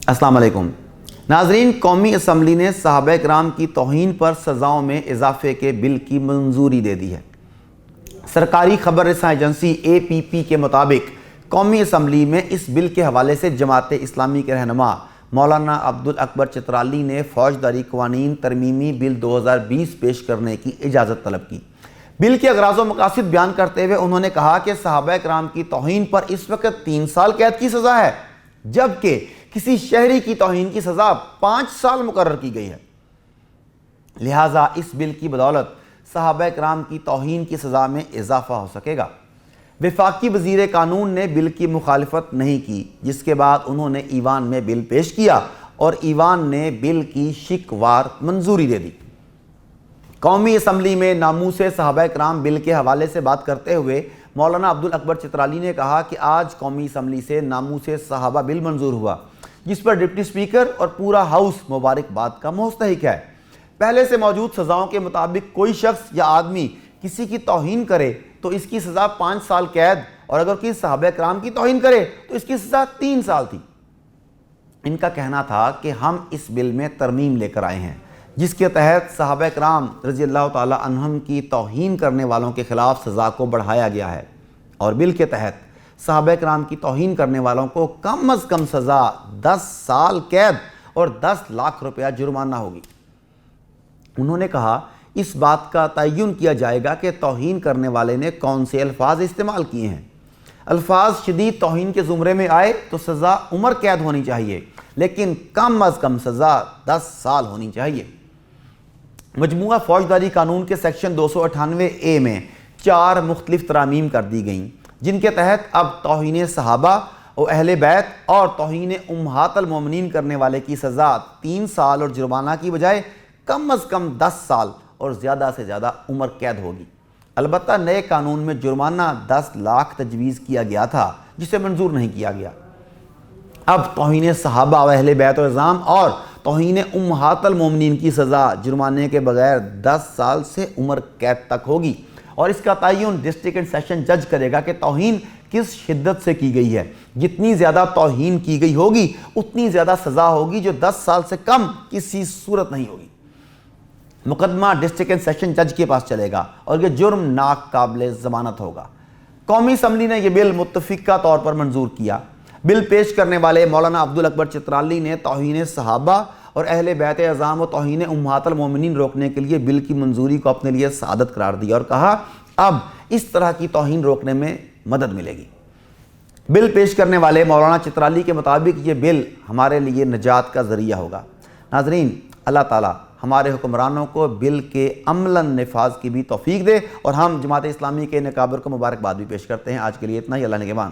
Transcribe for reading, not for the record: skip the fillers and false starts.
السلام علیکم ناظرین، قومی اسمبلی نے صحابہ کرام کی توہین پر سزاؤں میں اضافے کے بل کی منظوری دے دی ہے۔ سرکاری خبر رساں ایجنسی APP کے مطابق قومی اسمبلی میں اس بل کے حوالے سے جماعت اسلامی کے رہنما مولانا عبدالاکبر چترالی نے فوجداری قوانین ترمیمی بل 2020 پیش کرنے کی اجازت طلب کی۔ بل کے اغراض و مقاصد بیان کرتے ہوئے انہوں نے کہا کہ صحابہ کرام کی توہین پر اس وقت 3 سال قید کی سزا ہے، جبکہ کسی شہری کی توہین کی سزا 5 سال مقرر کی گئی ہے۔ لہٰذا اس بل کی بدولت صحابہ کرام کی توہین کی سزا میں اضافہ ہو سکے گا۔ وفاقی وزیر قانون نے بل کی مخالفت نہیں کی، جس کے بعد انہوں نے ایوان میں بل پیش کیا اور ایوان نے بل کی شکوار منظوری دے دی۔ قومی اسمبلی میں ناموس صحابہ کرام بل کے حوالے سے بات کرتے ہوئے مولانا عبدالاکبر چترالی نے کہا کہ آج قومی اسمبلی سے ناموس صحابہ بل منظور ہوا، جس پر ڈپٹی اسپیکر اور پورا ہاؤس مبارکباد کا مستحق ہے۔ پہلے سے موجود سزاؤں کے مطابق کوئی شخص یا آدمی کسی کی توہین کرے تو اس کی سزا 5 سال قید، اور اگر کسی صحابہ کرام کی توہین کرے تو اس کی سزا 3 سال تھی۔ ان کا کہنا تھا کہ ہم اس بل میں ترمیم لے کر آئے ہیں، جس کے تحت صحابہ کرام رضی اللہ تعالی عنہم کی توہین کرنے والوں کے خلاف سزا کو بڑھایا گیا ہے، اور بل کے تحت صحابہ کرام کی توہین کرنے والوں کو کم از کم سزا 10 سال قید اور 10 لاکھ روپیہ جرمانہ ہوگی۔ انہوں نے کہا اس بات کا تعین کیا جائے گا کہ توہین کرنے والے نے کون سے الفاظ استعمال کیے ہیں۔ الفاظ شدید توہین کے زمرے میں آئے تو سزا عمر قید ہونی چاہیے، لیکن کم از کم سزا 10 سال ہونی چاہیے۔ مجموعہ فوجداری قانون کے سیکشن 298A میں 4 مختلف ترامیم کر دی گئیں، جن کے تحت اب توہین صحابہ و اہل بیت اور توہین امہات المومنین کرنے والے کی سزا 3 سال اور جرمانہ کی بجائے کم از کم 10 سال اور زیادہ سے زیادہ عمر قید ہوگی۔ البتہ نئے قانون میں جرمانہ 10 لاکھ تجویز کیا گیا تھا، جسے منظور نہیں کیا گیا۔ اب توہین صحابہ و اہل بیت العظام اور توہین امہات المومنین کی سزا جرمانے کے بغیر 10 سال سے عمر قید تک ہوگی، اور اس کا تعین ڈسٹرکٹ اینڈ سیشن جج کرے گا کہ توہین کس شدت سے کی گئی ہے۔ جتنی زیادہ توہین کی گئی ہوگی اتنی زیادہ سزا ہوگی، جو 10 سال سے کم کسی صورت نہیں ہوگی۔ مقدمہ ڈسٹرکٹ اینڈ سیشن جج کے پاس چلے گا اور یہ جرم ناقابل ضمانت ہوگا۔ قومی اسمبلی نے یہ بل متفقہ طور پر منظور کیا۔ بل پیش کرنے والے مولانا عبدالاکبر چترالی نے توہین صحابہ اور اہل بیت اعظام و توہین امہات المومنین روکنے کے لیے بل کی منظوری کو اپنے لیے سعادت قرار دیا اور کہا اب اس طرح کی توہین روکنے میں مدد ملے گی۔ بل پیش کرنے والے مولانا چترالی کے مطابق یہ بل ہمارے لیے نجات کا ذریعہ ہوگا۔ ناظرین، اللہ تعالیٰ ہمارے حکمرانوں کو بل کے عملاً نفاذ کی بھی توفیق دے، اور ہم جماعت اسلامی کے نقابر کو مبارکباد بھی پیش کرتے ہیں۔ آج کے لیے اتنا ہی، اللہ نگہبان۔